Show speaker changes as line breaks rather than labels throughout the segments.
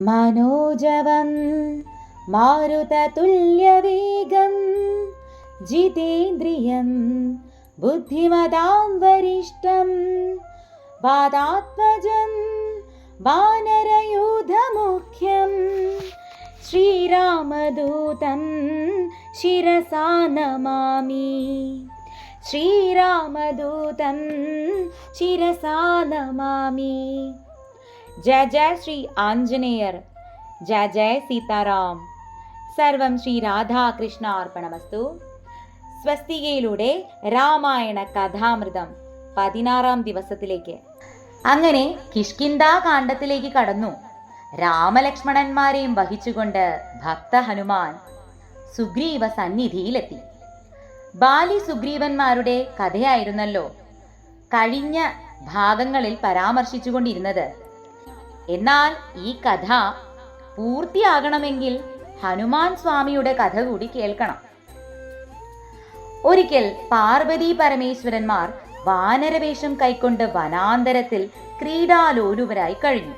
മനോജവം മാരുതതുല്യവേഗം ജിതേന്ദ്രിയം ബുദ്ധിമതാം വരിഷ്ഠം വാതാത്മജം വാനരയൂഥമുഖ്യം ശ്രീരാമദൂതം ശിരസാ നമാമി. ശ്രീരാമദൂതം ശിരസാ നമാമി. ജയ ജയ ശ്രീ ആഞ്ജനേയർ, ജയ ജയ സീതാറാം. സർവം ശ്രീ രാധാകൃഷ്ണ അർപ്പണമസ്തു. സ്വസ്തികയിലൂടെ രാമായണ കഥാമൃതം 16-ാം ദിവസത്തിലേക്ക്. അങ്ങനെ കിഷ്കിന്ധാകാണ്ഡത്തിലേക്ക് കടന്നു. രാമലക്ഷ്മണന്മാരെയും വഹിച്ചുകൊണ്ട് ഭക്ത ഹനുമാൻ സുഗ്രീവ സന്നിധിയിലെത്തി. ബാലി സുഗ്രീവന്മാരുടെ കഥയായിരുന്നല്ലോ കഴിഞ്ഞ ഭാഗങ്ങളിൽ പരാമർശിച്ചുകൊണ്ടിരുന്നത്. എന്നാൽ ഈ കഥ പൂർത്തിയാകണമെങ്കിൽ ഹനുമാൻ സ്വാമിയുടെ കഥ കൂടി കേൾക്കണം. ഒരിക്കൽ പാർവതി പരമേശ്വരന്മാർ വാനരവേഷം കൈക്കൊണ്ട് വനാന്തരത്തിൽ ക്രീഡാലോലുപരായി കഴിഞ്ഞു.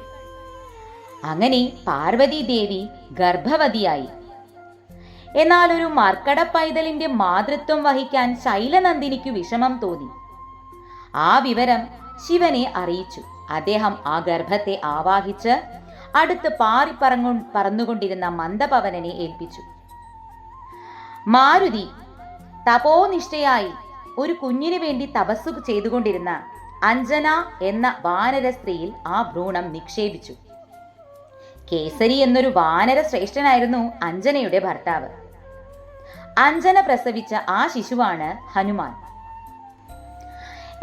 അങ്ങനെ പാർവതി ദേവി ഗർഭവതിയായി. എന്നാൽ ഒരു മർക്കട പൈതലിന്റെ മാതൃത്വം വഹിക്കാൻ ശൈലനന്ദിനിക്ക് വിഷമം തോന്നി. ആ വിവരം ശിവനെ അറിയിച്ചു. അദ്ദേഹം ആ ഗർഭത്തെ ആവാഹിച്ച് അടുത്ത് പറന്നുകൊണ്ടിരുന്ന മന്ദപവനനെ ഏൽപ്പിച്ചു. മാരുതി തപോനിഷ്ഠയായി ഒരു കുഞ്ഞിനു വേണ്ടി തപസ്സു ചെയ്തുകൊണ്ടിരുന്ന അഞ്ജന എന്ന വാനര സ്ത്രീയിൽ ആ ഭ്രൂണം നിക്ഷേപിച്ചു. കേസരി എന്നൊരു വാനര ശ്രേഷ്ഠനായിരുന്നു അഞ്ജനയുടെ ഭർത്താവ്. അഞ്ജന പ്രസവിച്ച ആ ശിശുവാണ് ഹനുമാൻ.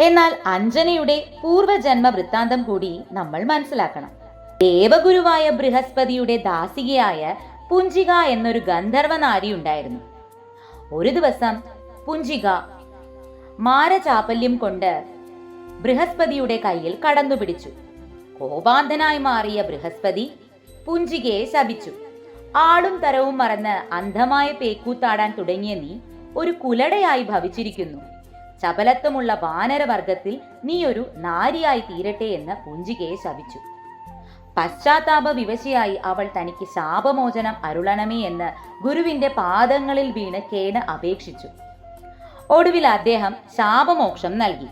എന്നാൽ അഞ്ജനയുടെ പൂർവജന്മ വൃത്താന്തം കൂടി നമ്മൾ മനസ്സിലാക്കണം. ദേവഗുരുവായ ബൃഹസ്പതിയുടെ ദാസികയായ പുഞ്ചിക എന്നൊരു ഗന്ധർവ നാരി ഉണ്ടായിരുന്നു. ഒരു ദിവസം പുഞ്ചിക മാരചാപല്യം കൊണ്ട് ബൃഹസ്പതിയുടെ കയ്യിൽ കടന്നുപിടിച്ചു. കോപാന്ധനായി മാറിയ ബൃഹസ്പതി പുഞ്ചികയെ ശപിച്ചു. ആളും തരവും മറന്ന് അന്ധമായ പേക്കൂത്താടാൻ തുടങ്ങിയ നീ ഒരു കുലടയായി ഭവിച്ചിരിക്കുന്നു. ചപലത്വമുള്ള വാനരവർഗത്തിൽ നീ ഒരു നാരിയായി തീരട്ടെ എന്ന് പുഞ്ചികയെ ശപിച്ചു. പശ്ചാത്താപ വിവശയായി അവൾ തനിക്ക് ശാപമോചനം അരുളണമേ എന്ന് ഗുരുവിന്റെ പാദങ്ങളിൽ വീണ് കേണ് അപേക്ഷിച്ചു. ഒടുവിൽ അദ്ദേഹം ശാപമോക്ഷം നൽകി.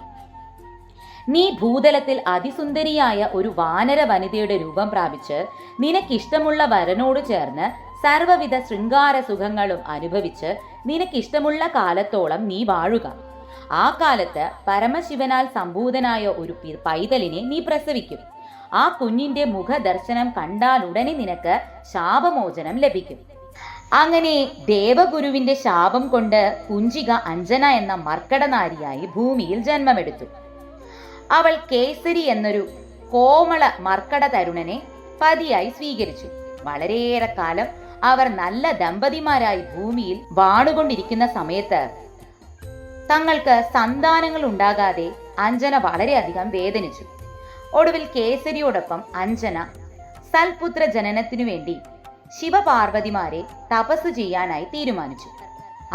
നീ ഭൂതലത്തിൽ അതിസുന്ദരിയായ ഒരു വാനര വനിതയുടെ രൂപം പ്രാപിച്ച് നിനക്കിഷ്ടമുള്ള വരനോട് ചേർന്ന് സർവവിധ ശൃംഗാര സുഖങ്ങളും അനുഭവിച്ച് നിനക്കിഷ്ടമുള്ള കാലത്തോളം നീ വാഴുക. ആ കാലത്ത് പരമശിവനാൽ സംഭൂതനായ ഒരു പൈതലിനെ നീ പ്രസവിക്കും. ആ കുഞ്ഞിന്റെ മുഖദർശനം കണ്ടാൽ ഉടനെ നിനക്ക് ശാപമോചനം ലഭിക്കും. അങ്ങനെ ദേവഗുരുവിന്റെ ശാപം കൊണ്ട് പുഞ്ചിക അഞ്ജന എന്ന മർക്കടനാരിയായി ഭൂമിയിൽ ജന്മമെടുത്തു. അവൾ കേസരി എന്നൊരു കോമള മർക്കട തരുണനെ പതിയായി സ്വീകരിച്ചു. വളരെയേറെ കാലം അവർ നല്ല ദമ്പതിമാരായി ഭൂമിയിൽ വാണുകൊണ്ടിരിക്കുന്ന സമയത്ത് തങ്ങൾക്ക് സന്താനങ്ങൾ ഉണ്ടാകാതെ അഞ്ജന വളരെയധികം വേദനിച്ചു. ഒടുവിൽ കേസരിയോടൊപ്പം അഞ്ജന സൽപുത്ര ജനനത്തിനു വേണ്ടി ശിവപാർവതിമാരെ തപസ് ചെയ്യാനായി തീരുമാനിച്ചു.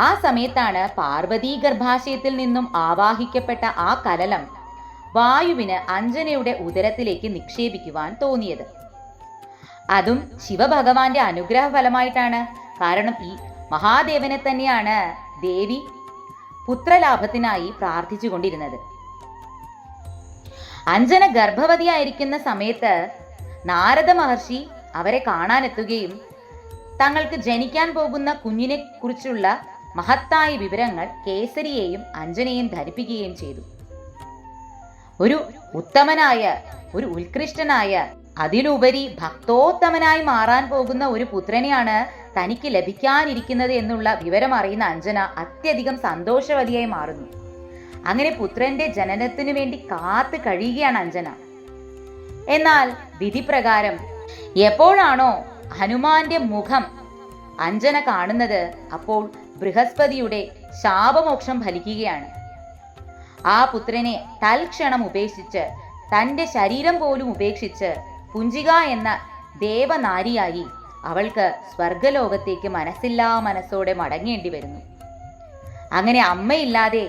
ആ സമയത്താണ് പാർവതീ ഗർഭാശയത്തിൽ നിന്നും ആവാഹിക്കപ്പെട്ട ആ കലലം വായുവിന് അഞ്ജനയുടെ ഉദരത്തിലേക്ക് നിക്ഷേപിക്കുവാൻ തോന്നിയത്. അതും ശിവഭഗവാന്റെ അനുഗ്രഹ ഫലമായിട്ടാണ്. കാരണം ഈ മഹാദേവനെ തന്നെയാണ് ദേവി പുത്രലാഭത്തിനായി പ്രാർത്ഥിച്ചു കൊണ്ടിരുന്നത്. അഞ്ജന ഗർഭവതിയായിരിക്കുന്ന സമയത്ത് നാരദ മഹർഷി അവരെ കാണാനെത്തുകയും തങ്ങൾക്ക് ജനിക്കാൻ പോകുന്ന കുഞ്ഞിനെ കുറിച്ചുള്ള മഹത്തായ വിവരങ്ങൾ കേസരിയെയും അഞ്ജനയെയും ധരിപ്പിക്കുകയും ചെയ്തു. ഒരു ഉത്തമനായ, ഒരു ഉത്കൃഷ്ടനായ, അതിലുപരി ഭക്തോത്തമനായി മാറാൻ പോകുന്ന ഒരു പുത്രനെയാണ് തനിക്ക് ലഭിക്കാനിരിക്കുന്നത് എന്നുള്ള വിവരം അറിയുന്ന അഞ്ജന അത്യധികം സന്തോഷവതിയായി മാറുന്നു. അങ്ങനെ പുത്രന്റെ ജനനത്തിനു വേണ്ടി കാത്തു കഴിയുകയാണ് അഞ്ജന. എന്നാൽ വിധിപ്രകാരം എപ്പോഴാണോ ഹനുമാന്റെ മുഖം അഞ്ജന കാണുന്നത്, അപ്പോൾ ബൃഹസ്പതിയുടെ ശാപമോക്ഷം ഫലിക്കുകയാണ്. ആ പുത്രനെ തൽക്ഷണം ഉപേക്ഷിച്ച്, തൻ്റെ ശരീരം പോലും ഉപേക്ഷിച്ച് പുഞ്ചിക എന്ന ദേവനാരിയായി അവൾക്ക് സ്വർഗലോകത്തേക്ക് മനസ്സില്ലാ മനസ്സോടെ മടങ്ങേണ്ടി വരുന്നു. അങ്ങനെ അമ്മയില്ലാതെ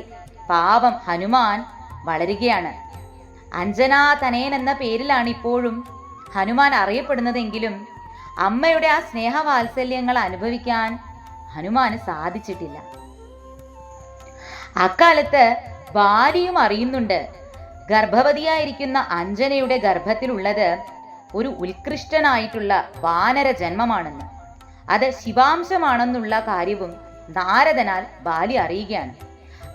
പാവം ഹനുമാൻ വളരുകയാണ്. അഞ്ജനാ തനയൻ എന്ന പേരിലാണ് ഇപ്പോഴും ഹനുമാൻ അറിയപ്പെടുന്നതെങ്കിലും അമ്മയുടെ ആ സ്നേഹവാത്സല്യങ്ങൾ അനുഭവിക്കാൻ ഹനുമാന് സാധിച്ചിട്ടില്ല. അക്കാലത്ത് ബാലിയും അറിയുന്നുണ്ട് ഗർഭവതിയായിരിക്കുന്ന അഞ്ജനയുടെ ഗർഭത്തിലുള്ളത് ഒരു ഉത്കൃഷ്ടനായിട്ടുള്ള വാനര ജന്മമാണെന്ന്. അത് ശിവാംശമാണെന്നുള്ള കാര്യവും നാരദനാൽ ബാലി അറിയുകയാണ്.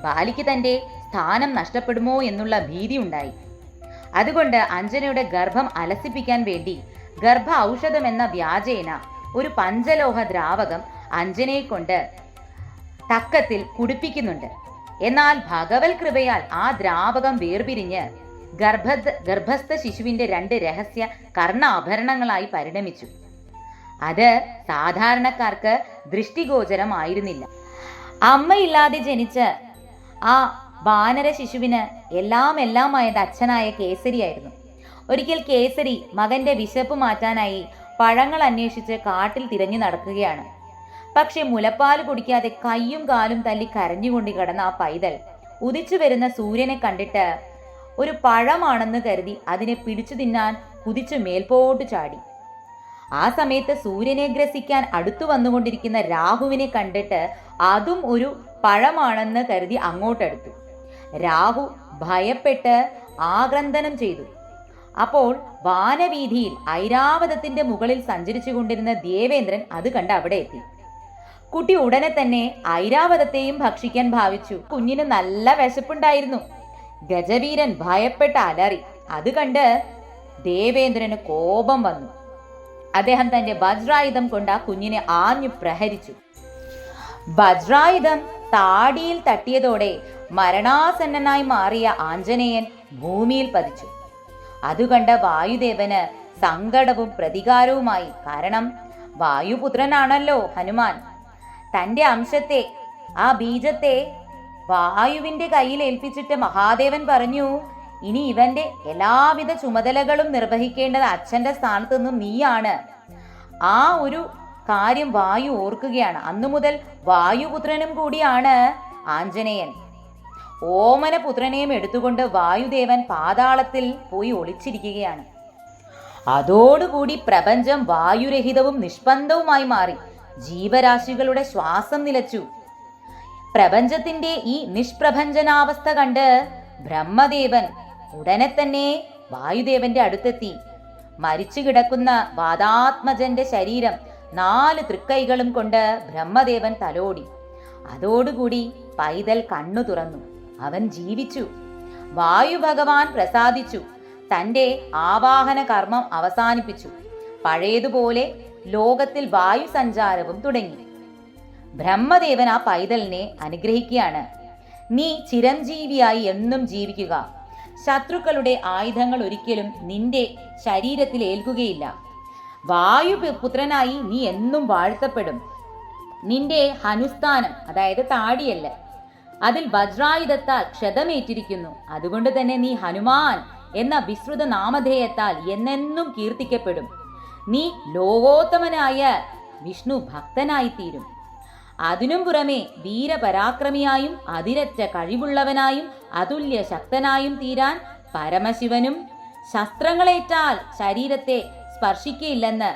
ബാലിക്ക് തൻ്റെ സ്ഥാനം നഷ്ടപ്പെടുമോ എന്നുള്ള ഭീതി ഉണ്ടായി. അതുകൊണ്ട് അഞ്ജനയുടെ ഗർഭം അലസിപ്പിക്കാൻ വേണ്ടി ഗർഭ ഔഷധം എന്ന വ്യാജേന ഒരു പഞ്ചലോഹ ദ്രാവകം അഞ്ജനയെ കൊണ്ട് തക്കത്തിൽ കുടിപ്പിക്കുന്നുണ്ട്. എന്നാൽ ഭഗവത് കൃപയാൽ ആ ദ്രാവകം വേർപിരിഞ്ഞ് ഗർഭസ്ഥ ശിശുവിന്റെ 2 രഹസ്യ കർണാഭരണങ്ങളായി പരിണമിച്ചു. അത് സാധാരണക്കാർക്ക് ദൃഷ്ടിഗോചരമായിരുന്നില്ല. അമ്മയില്ലാതെ ജനിച്ച ആ വാനര ശിശുവിന് എല്ലാമായത് അച്ഛനായ കേസരിയായിരുന്നു. ഒരിക്കൽ കേസരി മകന്റെ വിശപ്പ് മാറ്റാനായി പഴങ്ങൾ അന്വേഷിച്ച് കാട്ടിൽ തിരഞ്ഞു നടക്കുകയാണ്. പക്ഷെ മുലപ്പാൽ കുടിക്കാതെ കയ്യും കാലും തല്ലി കരഞ്ഞുകൊണ്ട് കിടന്ന ആ പൈതൽ ഉദിച്ചു വരുന്ന സൂര്യനെ കണ്ടിട്ട് ഒരു പഴമാണെന്ന് കരുതി അതിനെ പിടിച്ചു തിന്നാൻ കുതിച്ചു മേൽപോട്ട് ചാടി. ആ സമയത്ത് സൂര്യനെ ഗ്രസിക്കാൻ അടുത്തു വന്നുകൊണ്ടിരിക്കുന്ന രാഹുവിനെ കണ്ടിട്ട് അതും ഒരു പഴമാണെന്ന് കരുതി അങ്ങോട്ടെടുത്തു. രാഹു ഭയപ്പെട്ട് ആക്രന്ദനം ചെയ്തു. അപ്പോൾ വാനവീഥിയിൽ ഐരാവതത്തിന്റെ മുകളിൽ സഞ്ചരിച്ചു കൊണ്ടിരുന്ന ദേവേന്ദ്രൻ അത് കണ്ട് അവിടെ എത്തി. കുട്ടി ഉടനെ തന്നെ ഐരാവതത്തെയും ഭക്ഷിക്കാൻ ഭാവിച്ചു. കുഞ്ഞിന് നല്ല വിശപ്പുണ്ടായിരുന്നു. ഗജവീരൻ ഭയപ്പെട്ട് അലറി. അത് കണ്ട് ദേവേന്ദ്രന് കോപം വന്നു. അദ്ദേഹം തന്റെ വജ്രായുധം കൊണ്ട് ആ കുഞ്ഞിനെ ആഞ്ഞു പ്രഹരിച്ചു. വജ്രായുധം താടിയിൽ തട്ടിയതോടെ മരണാസന്നനായി മാറിയ ആഞ്ജനേയൻ ഭൂമിയിൽ പതിച്ചു. അതുകണ്ട വായുദേവന് സങ്കടവും പ്രതികാരവുമായി. കാരണം വായുപുത്രനാണല്ലോ ഹനുമാൻ. തന്റെ അംശത്തെ, ആ ബീജത്തെ വായുവിന്റെ കയ്യിൽ ഏൽപ്പിച്ചിട്ട് മഹാദേവൻ പറഞ്ഞു, ഇനി ഇവന്റെ എല്ലാവിധ ചുമതലകളും നിർവഹിക്കേണ്ടത് അച്ഛന്റെ സ്ഥാനത്ത് നിന്നും നീയാണ്. ആ ഒരു കാര്യം വായു ഓർക്കുകയാണ്. അന്നു മുതൽ വായുപുത്രനും കൂടിയാണ് ആഞ്ജനേയൻ. ഓമന പുത്രനെയും എടുത്തുകൊണ്ട് വായുദേവൻ പാതാളത്തിൽ പോയി ഒളിച്ചിരിക്കുകയാണ്. അതോടുകൂടി പ്രപഞ്ചം വായുരഹിതവും നിഷ്പന്ദവുമായി മാറി. ജീവരാശികളുടെ ശ്വാസം നിലച്ചു. പ്രപഞ്ചത്തിന്റെ ഈ നിഷ്പ്രഭഞ്ജനാവസ്ഥ കണ്ട് ബ്രഹ്മദേവൻ ഉടനെ തന്നെ വായുദേവന്റെ അടുത്തെത്തി. മരിച്ചു കിടക്കുന്ന വാതാത്മജന്റെ ശരീരം 4 തൃക്കൈകളും കൊണ്ട് ബ്രഹ്മദേവൻ തലോടി. അതോടുകൂടി പൈതൽ കണ്ണു തുറന്നു. അവൻ ജീവിച്ചു. വായു ഭഗവാൻ പ്രസാദിച്ചു. തന്റെ ആവാഹന കർമ്മം അവസാനിപ്പിച്ചു. പഴയതുപോലെ ലോകത്തിൽ വായു സഞ്ചാരവും തുടങ്ങി. ബ്രഹ്മദേവൻ ആ പൈതലിനെ അനുഗ്രഹിക്കുകയാണ്. നീ ചിരഞ്ജീവിയായി എന്നും ജീവിക്കുക. ശത്രുക്കളുടെ ആയുധങ്ങൾ ഒരിക്കലും നിന്റെ ശരീരത്തിൽ ഏൽക്കുകയില്ല. വായുപുത്രനായി നീ എന്നും വാഴ്ത്തപ്പെടും. നിന്റെ ഹനുസ്ഥാനം, അതായത് താടിയല്ല, അതിൽ വജ്രായുധത്താൽ ക്ഷതമേറ്റിരിക്കുന്നു. അതുകൊണ്ട് തന്നെ നീ ഹനുമാൻ എന്ന വിസ്തൃത നാമധേയത്താൽ എന്നെന്നും കീർത്തിക്കപ്പെടും. നീ ലോകോത്തമനായ വിഷ്ണു ഭക്തനായിത്തീരും. അതിനും പുറമെ വീരപരാക്രമിയായും അതിരറ്റ കഴിവുള്ളവനായും അതുല്യ ശക്തനായും തീരാൻ പരമശിവനും ശസ്ത്രങ്ങളേറ്റാൽ ശരീരത്തെ സ്പർശിക്കയില്ലെന്ന്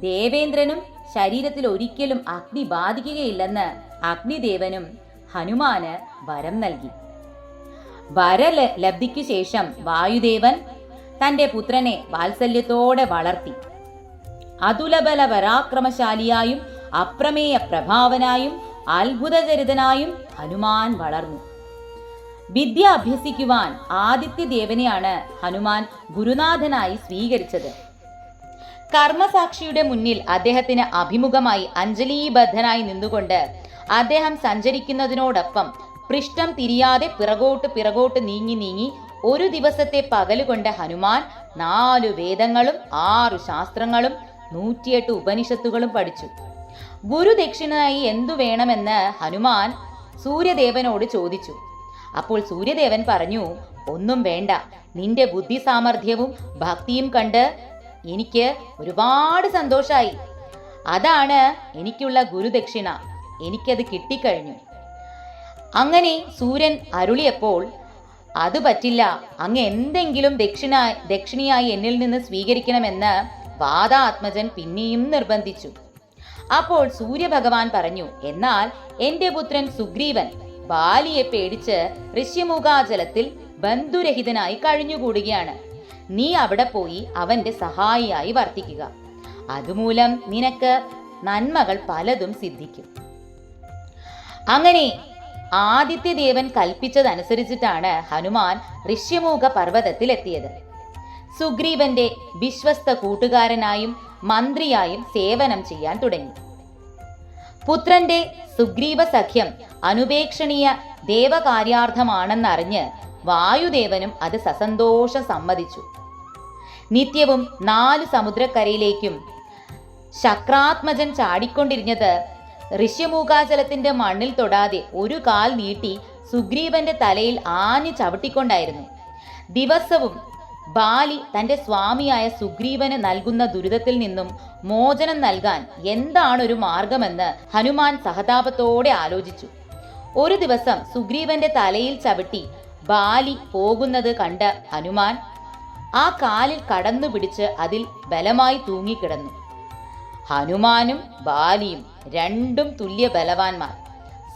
ദേവേന്ദ്രനും ശരീരത്തിൽ ഒരിക്കലും അഗ്നി ബാധിക്കുകയില്ലെന്ന് അഗ്നിദേവനും ഹനുമാന് വരം നൽകി. വരലബ്ധിക്കു ശേഷം വായുദേവൻ തന്റെ പുത്രനെ വാത്സല്യത്തോടെ വളർത്തി. അതുലബല പരാക്രമശാലിയായും അപ്രമേയ പ്രഭാവനായും അത്ഭുതചരിതനായും ഹനുമാൻ വളർന്നു. വിദ്യ അഭ്യസിക്കുവാൻ ആദിത്യദേവനെയാണ് ഹനുമാൻ ഗുരുനാഥനായി സ്വീകരിച്ചത്. കർമ്മസാക്ഷിയുടെ മുന്നിൽ അദ്ദേഹത്തിന് അഭിമുഖമായി അഞ്ജലീബദ്ധനായി നിന്നുകൊണ്ട് അദ്ദേഹം സഞ്ചരിക്കുന്നതിനോടൊപ്പം പൃഷ്ഠം തിരിയാതെ പിറകോട്ട് നീങ്ങി ഒരു ദിവസത്തെ പകലുകൊണ്ട് ഹനുമാൻ 4 വേദങ്ങളും 6 ശാസ്ത്രങ്ങളും 108 ഉപനിഷത്തുകളും പഠിച്ചു. ഗുരുദക്ഷിണയായി എന്തു വേണമെന്ന് ഹനുമാൻ സൂര്യദേവനോട് ചോദിച്ചു. അപ്പോൾ സൂര്യദേവൻ പറഞ്ഞു, ഒന്നും വേണ്ട. നിന്റെ ബുദ്ധി സാമർഥ്യവും ഭക്തിയും കണ്ട് എനിക്ക് ഒരുപാട് സന്തോഷായി. അതാണ് എനിക്കുള്ള ഗുരുദക്ഷിണ. എനിക്കത് കിട്ടിക്കഴിഞ്ഞു. അങ്ങനെ സൂര്യൻ അരുളിയപ്പോൾ, അത് പറ്റില്ല, അങ്ങ് എന്തെങ്കിലും ദക്ഷിണയായി എന്നിൽ നിന്ന് സ്വീകരിക്കണമെന്ന് വാതാത്മജൻ പിന്നെയും നിർബന്ധിച്ചു. അപ്പോൾ സൂര്യഭഗവാൻ പറഞ്ഞു, എന്നാൽ എന്റെ പുത്രൻ സുഗ്രീവൻ ബാലിയെ പേടിച്ച് ഋഷ്യമുഖാചലത്തിൽ ബന്ധുരഹിതനായി കഴിഞ്ഞുകൂടുകയാണ്. നീ അവിടെ പോയി അവന്റെ സഹായിയായി വർത്തിക്കുക. അതുമൂലം നിനക്ക് നന്മകൾ പലതും സിദ്ധിക്കും. അങ്ങനെ ആദിത്യദേവൻ കൽപ്പിച്ചതനുസരിച്ചിട്ടാണ് ഹനുമാൻ ഋഷ്യമുഖ പർവ്വതത്തിലെത്തിയത്. സുഗ്രീവന്റെ വിശ്വസ്ത കൂട്ടുകാരനായും മന്ത്രിയായും സേവനം ചെയ്യാൻ തുടങ്ങി. പുത്രന്റെ സുഗ്രീവ സഖ്യം അനുപേക്ഷണീയ ദേവകാര്യാർത്ഥമാണെന്നറിഞ്ഞ് വായുദേവനും അത് സസന്തോഷം സമ്മതിച്ചു. നിത്യവും 4 സമുദ്രക്കരയിലേക്കും ശക്രാത്മജൻ ചാടിക്കൊണ്ടിരുന്നത് ഋഷ്യമുഖാചലത്തിന്റെ മണ്ണിൽ തൊടാതെ ഒരു കാൽ നീട്ടി സുഗ്രീവന്റെ തലയിൽ ആഞ്ഞു ചവിട്ടിക്കൊണ്ടായിരുന്നു. ദിവസവും ബാലി തന്റെ സ്വാമിയായ സുഗ്രീവന് നൽകുന്ന ദുരിതത്തിൽ നിന്നും മോചനം നൽകാൻ എന്താണൊരു മാർഗമെന്ന് ഹനുമാൻ സഹതാപത്തോടെ ആലോചിച്ചു. ഒരു ദിവസം സുഗ്രീവന്റെ തലയിൽ ചവിട്ടി ബാലി പോകുന്നത് കണ്ട ഹനുമാൻ ആ കാലിൽ കടന്നു പിടിച്ച് അതിൽ ബലമായി തൂങ്ങിക്കിടന്നു. ഹനുമാനും ബാലിയും രണ്ടും തുല്യ ബലവാന്മാർ.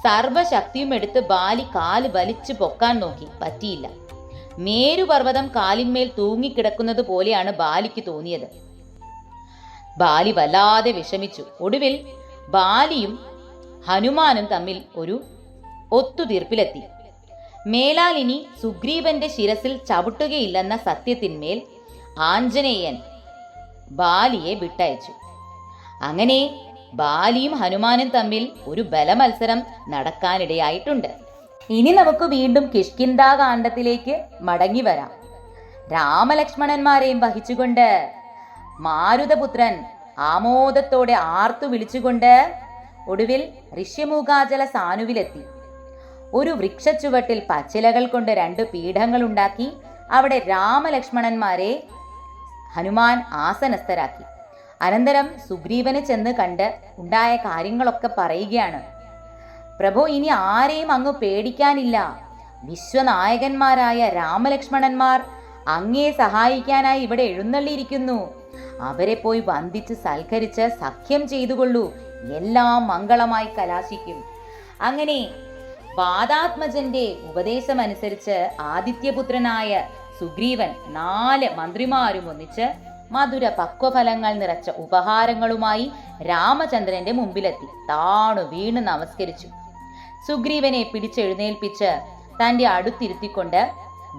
സർവശക്തിയും എടുത്ത് ബാലി കാല് വലിച്ചു പൊക്കാൻ നോക്കി, പറ്റിയില്ല. മേരുപർവ്വതം കാലിന്മേൽ തൂങ്ങിക്കിടക്കുന്നത് പോലെയാണ് ബാലിക്ക് തോന്നിയത്. ബാലി വല്ലാതെ വിഷമിച്ചു. ഒടുവിൽ ബാലിയും ഹനുമാനും തമ്മിൽ ഒരു ഒത്തുതീർപ്പിലെത്തി. മേലാൽ ഇനി സുഗ്രീവന്റെ ശിരസിൽ ചവിട്ടുകയില്ലെന്ന സത്യത്തിന്മേൽ ആഞ്ജനേയൻ ബാലിയെ വിട്ടയച്ചു. അങ്ങനെ ബാലിയും ഹനുമാനും തമ്മിൽ ഒരു ബലമത്സരം നടക്കാനിടയായിട്ടുണ്ട്. ഇനി നമുക്ക് വീണ്ടും കിഷ്കിന്ധാകാന്ഡത്തിലേക്ക് മടങ്ങി വരാം. രാമലക്ഷ്മണന്മാരെയും വഹിച്ചുകൊണ്ട് മാരുതപുത്രൻ ആമോദത്തോടെ ആർത്തു വിളിച്ചുകൊണ്ട് ഒടുവിൽ ഋഷ്യമുഖാചല സാനുവിലെത്തി. ഒരു വൃക്ഷച്ചുവട്ടിൽ പച്ചിലകൾ കൊണ്ട് 2 പീഠങ്ങൾ ഉണ്ടാക്കി അവിടെ രാമലക്ഷ്മണന്മാരെ ഹനുമാൻ ആസനസ്ഥരാക്കി. അനന്തരം സുഗ്രീവനെ ചെന്ന് കണ്ട് ഉണ്ടായ കാര്യങ്ങളൊക്കെ പറയുകയാണ്. പ്രഭു, ഇനി ആരെയും അങ്ങ് പേടിക്കാനില്ല. വിശ്വനായകന്മാരായ രാമലക്ഷ്മണന്മാർ അങ്ങയെ സഹായിക്കാനായി ഇവിടെ എഴുന്നള്ളിയിരിക്കുന്നു. അവരെ പോയി വന്ദിച്ച് സൽക്കരിച്ച് സഖ്യം ചെയ്തുകൊള്ളൂ. എല്ലാം മംഗളമായി കലാശിക്കും. അങ്ങനെ വാതാത്മജന്റെ ഉപദേശമനുസരിച്ച് ആദിത്യപുത്രനായ സുഗ്രീവൻ 4 മന്ത്രിമാരും ഒന്നിച്ച് മധുര പക്വഫലങ്ങൾ നിറച്ച ഉപഹാരങ്ങളുമായി രാമചന്ദ്രന്റെ മുമ്പിലെത്തി താണു വീണ് നമസ്കരിച്ചു. സുഗ്രീവനെ പിടിച്ചെഴുന്നേൽപ്പിച്ച് തന്റെ അടുത്തിരുത്തിക്കൊണ്ട്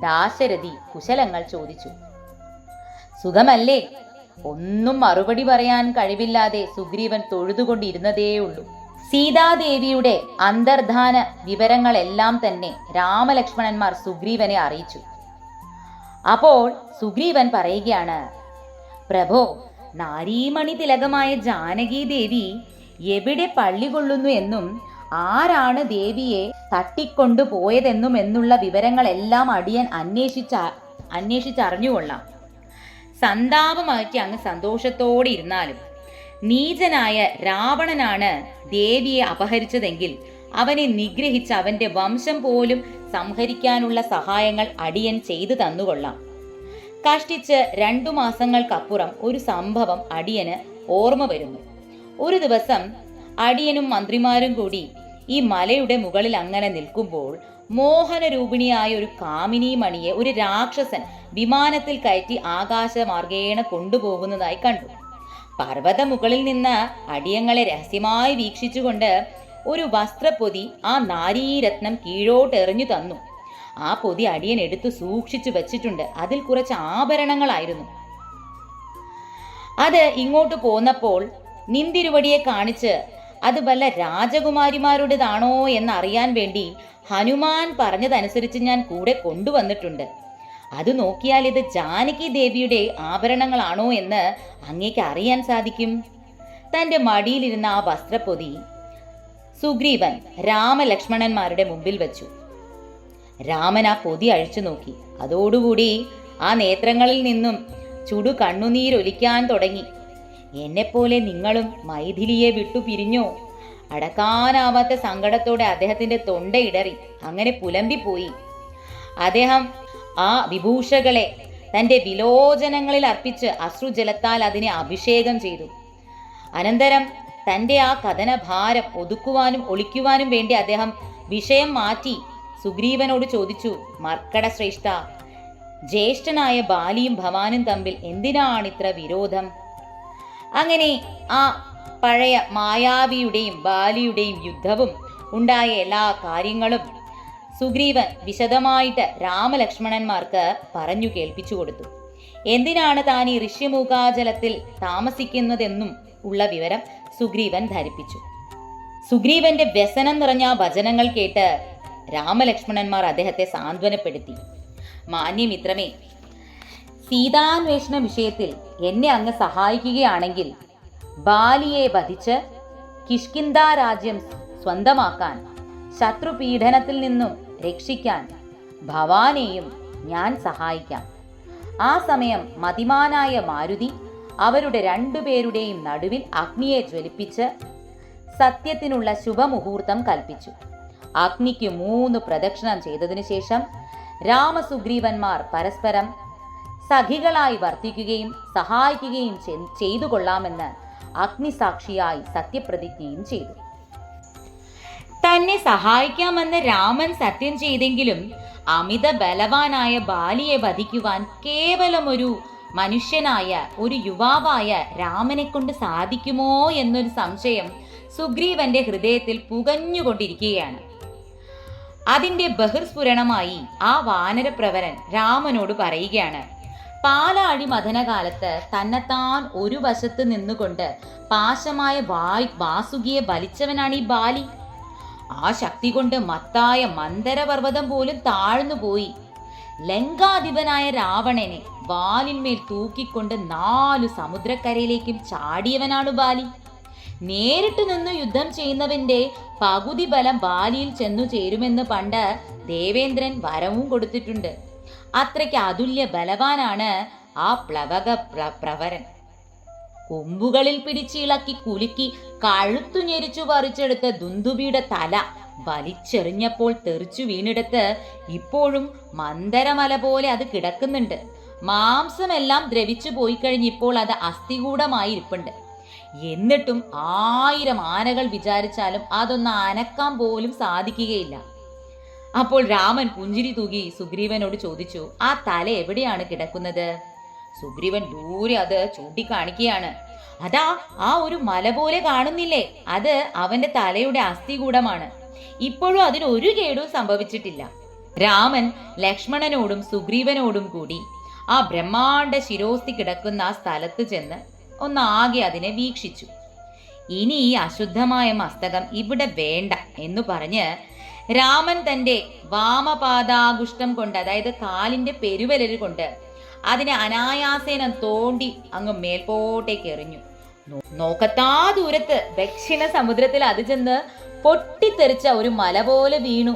ദാശരഥി കുശലങ്ങൾ ചോദിച്ചു. സുഖമല്ലേ? ഒന്നും മറുപടി പറയാൻ കഴിവില്ലാതെ സുഗ്രീവൻ തൊഴുതുകൊണ്ടിരുന്നതേയുള്ളൂ. സീതാദേവിയുടെ അന്തർധാന വിവരങ്ങളെല്ലാം തന്നെ രാമലക്ഷ്മണന്മാർ സുഗ്രീവനെ അറിയിച്ചു. അപ്പോൾ സുഗ്രീവൻ പറയുകയാണ്, പ്രഭോ, നാരീമണി തിലകമായ ജാനകി ദേവി എവിടെ പള്ളി കൊള്ളുന്നു എന്നും ആരാണ് ദേവിയെ തട്ടിക്കൊണ്ടുപോയതെന്നും എന്നുള്ള വിവരങ്ങളെല്ലാം അടിയൻ അന്വേഷിച്ചറിഞ്ഞുകൊള്ളാം. സന്താപമാറ്റി അങ്ങ് സന്തോഷത്തോടെ ഇരുന്നാലും നീചനായ രാവണനാണ് ദേവിയെ അപഹരിച്ചതെങ്കിൽ അവനെ നിഗ്രഹിച്ച് അവന്റെ വംശം പോലും സംഹരിക്കാനുള്ള സഹായങ്ങൾ അടിയൻ ചെയ്തു തന്നുകൊള്ളാം. കഷ്ടിച്ച് 2 മാസങ്ങൾക്കപ്പുറം ഒരു സംഭവം അടിയന് ഓർമ്മ വരുന്നു. ഒരു ദിവസം അടിയനും മന്ത്രിമാരും കൂടി ഈ മലയുടെ മുകളിൽ അങ്ങനെ നിൽക്കുമ്പോൾ മോഹനരൂപിണിയായ ഒരു കാമിനി മണിയെ ഒരു രാക്ഷസൻ വിമാനത്തിൽ കയറ്റി ആകാശമാർഗേണ കൊണ്ടുപോകുന്നതായി കണ്ടു. പർവ്വത മുകളിൽ നിന്ന് അടിയങ്ങളെ രഹസ്യമായി വീക്ഷിച്ചുകൊണ്ട് ഒരു വസ്ത്രപ്പൊതി ആ നാരീരത്നം കീഴോട്ടെറിഞ്ഞു തന്നു. ആ പൊതി അടിയൻ എടുത്തു സൂക്ഷിച്ചു വച്ചിട്ടുണ്ട്. അതിൽ കുറച്ച് ആഭരണങ്ങളായിരുന്നു. അത് ഇങ്ങോട്ട് പോന്നപ്പോൾ നിന്തിരുവടിയെ കാണിച്ച് അത് വല്ല രാജകുമാരിമാരുടേതാണോ എന്നറിയാൻ വേണ്ടി ഹനുമാൻ പറഞ്ഞതനുസരിച്ച് ഞാൻ കൂടെ കൊണ്ടുവന്നിട്ടുണ്ട്. അത് നോക്കിയാൽ ഇത് ജാനകി ദേവിയുടെ ആഭരണങ്ങളാണോ എന്ന് അങ്ങേക്ക് അറിയാൻ സാധിക്കും. തന്റെ മടിയിലിരുന്ന ആ വസ്ത്രപ്പൊതി സുഗ്രീവൻ രാമലക്ഷ്മണന്മാരുടെ മുമ്പിൽ വെച്ചു. രാമൻ ആ പൊതി അഴിച്ചു നോക്കി. അതോടുകൂടി ആ നേത്രങ്ങളിൽ നിന്നും ചുടു കണ്ണുനീരൊലിക്കാൻ തുടങ്ങി. എന്നെപ്പോലെ നിങ്ങളും മൈഥിലിയെ വിട്ടു പിരിഞ്ഞോ? അടക്കാനാവാത്ത സങ്കടത്തോടെ അദ്ദേഹത്തിന്റെ തൊണ്ടയിടറി. അങ്ങനെ പുലമ്പിപ്പോയി. അദ്ദേഹം ആ വിഭൂഷകളെ തൻ്റെ വിലോചനങ്ങളിൽ അർപ്പിച്ച് അശ്രുജലത്താൽ അതിനെ അഭിഷേകം ചെയ്തു. അനന്തരം തൻ്റെ ആ കഥനഭാരം ഒതുക്കുവാനും ഒളിക്കുവാനും വേണ്ടി അദ്ദേഹം വിഷയം മാറ്റി സുഗ്രീവനോട് ചോദിച്ചു, മർക്കട ശ്രേഷ്ഠ, ജ്യേഷ്ഠനായ ബാലിയും ഭവാനും തമ്മിൽ എന്തിനാണിത്ര വിരോധം? അങ്ങനെ ആ പഴയ മായാവിയുടെയും ബാലിയുടെയും യുദ്ധവും ഉണ്ടായ എല്ലാ കാര്യങ്ങളും സുഗ്രീവൻ വിശദമായിട്ട് രാമലക്ഷ്മണന്മാർക്ക് പറഞ്ഞു കേൾപ്പിച്ചു കൊടുത്തു. എന്തിനാണ് താൻ ഈ ഋഷ്യമൂകാചലത്തിൽ താമസിക്കുന്നതെന്നും ഉള്ള വിവരം സുഗ്രീവൻ ധരിപ്പിച്ചു. സുഗ്രീവന്റെ വ്യസനം നിറഞ്ഞ വചനങ്ങൾ കേട്ട് രാമലക്ഷ്മണന്മാർ അദ്ദേഹത്തെ സാന്ത്വനപ്പെടുത്തി. മാന്യമിത്രമേ, സീതാന്വേഷണ വിഷയത്തിൽ എന്നെ അങ്ങ് സഹായിക്കുകയാണെങ്കിൽ ബാലിയെ വധിച്ച് കിഷ്കിന്ധാ രാജ്യം സ്വന്തമാക്കാൻ, ശത്രുപീഡനത്തിൽ നിന്നും രക്ഷിക്കാൻ ഭവാനെയും ഞാൻ സഹായിക്കാം. ആ സമയം മതിമാനായ മാരുതി അവരുടെ രണ്ടുപേരുടെയും നടുവിൽ അഗ്നിയെ ജ്വലിപ്പിച്ച് സത്യത്തിനുള്ള ശുഭമുഹൂർത്തം കൽപ്പിച്ചു. അഗ്നിക്ക് 3 പ്രദക്ഷിണം ചെയ്തതിനു ശേഷം രാമസുഗ്രീവന്മാർ പരസ്പരം സഖികളായി വർത്തിക്കുകയും സഹായിക്കുകയും ചെയ്തു കൊള്ളാമെന്ന് അഗ്നിസാക്ഷിയായി സത്യപ്രതിജ്ഞയും ചെയ്തു. തന്നെ സഹായിക്കാമെന്ന് രാമൻ സത്യം ചെയ്തെങ്കിലും അമിത ബലവാനായ ബാലിയെ വധിക്കുവാൻ കേവലം ഒരു മനുഷ്യനായ ഒരു യുവാവായ രാമനെ കൊണ്ട് സാധിക്കുമോ എന്നൊരു സംശയം സുഗ്രീവന്റെ ഹൃദയത്തിൽ പുകഞ്ഞുകൊണ്ടിരിക്കുകയാണ്. അതിന്റെ ബഹിർസ്ഫുരണമായി ആ വാനരപ്രവരൻ രാമനോട് പറയുകയാണ്, പാലാഴി മഥനകാലത്ത് തന്നെത്താൻ ഒരു വശത്ത് നിന്നുകൊണ്ട് പാശമായ വാസുകിയെ വലിച്ചവനാണ് ഈ ബാലി. ആ ശക്തി കൊണ്ട് മത്തായ മന്ദരപർവ്വതം പോലും താഴ്ന്നുപോയി. ലങ്കാധിപനായ രാവണനെ വാലിന്മേൽ തൂക്കിക്കൊണ്ട് 4 സമുദ്രക്കരയിലേക്കും ചാടിയവനാണ് ബാലി. നേരിട്ട് നിന്ന് യുദ്ധം ചെയ്യുന്നവന്റെ പകുതി ബലം ബാലിയിൽ ചെന്നു ചേരുമെന്ന് പണ്ട് ദേവേന്ദ്രൻ വരവും കൊടുത്തിട്ടുണ്ട്. അത്രയ്ക്ക് അതുല്യ ബലവാനാണ് ആ പ്ലവക പ്രവരൻ. കൊമ്പുകളിൽ പിടിച്ചിളക്കി കുലുക്കി കഴുത്തു ഞെരിച്ചു പറിച്ചെടുത്ത ദുന്ദുബിയുടെ തല വലിച്ചെറിഞ്ഞപ്പോൾ തെറിച്ചു വീണെടുത്ത് ഇപ്പോഴും മന്ദരമല പോലെ അത് കിടക്കുന്നുണ്ട്. മാംസമെല്ലാം ദ്രവിച്ചു പോയി കഴിഞ്ഞിപ്പോൾ അത് അസ്ഥികൂടമായി ഇരിപ്പുണ്ട്. എന്നിട്ടും 1000 ആനകൾ വിചാരിച്ചാലും അതൊന്ന് അനക്കാൻ പോലും സാധിക്കുകയില്ല. അപ്പോൾ രാമൻ പുഞ്ചിരി തൂകി സുഗ്രീവനോട് ചോദിച്ചു, ആ തല എവിടെയാണ് കിടക്കുന്നത്? സുഗ്രീവൻ ദൂരെ അത് ചൂണ്ടിക്കാണിക്കുകയാണ്. അതാ ആ ഒരു മല പോലെ കാണുന്നില്ലേ, അത് അവന്റെ തലയുടെ അസ്ഥികൂടമാണ്. ഇപ്പോഴും അതിനൊരു കേടും സംഭവിച്ചിട്ടില്ല. രാമൻ ലക്ഷ്മണനോടും സുഗ്രീവനോടും കൂടി ആ ബ്രഹ്മാണ്ഡ ശിരോസ്തി കിടക്കുന്ന ആ സ്ഥലത്ത് ചെന്ന് ഒന്നാകെ അതിനെ വീക്ഷിച്ചു. ഇനി ഈ അശുദ്ധമായ മസ്തകം ഇവിടെ വേണ്ട എന്നു പറഞ്ഞ് രാമൻ തന്റെ വാമപാദാകുഷ്ടം കൊണ്ട്, അതായത് കാലിന്റെ പെരുവലൽ കൊണ്ട് അതിനെ അനായാസേനം തോണ്ടി അങ്ങ് മേൽപോട്ടേക്ക് എറിഞ്ഞു. നോക്കത്താ ദൂരത്ത് ദക്ഷിണ സമുദ്രത്തിൽ അത് ചെന്ന് പൊട്ടിത്തെറിച്ച ഒരു മല പോലെ വീണു.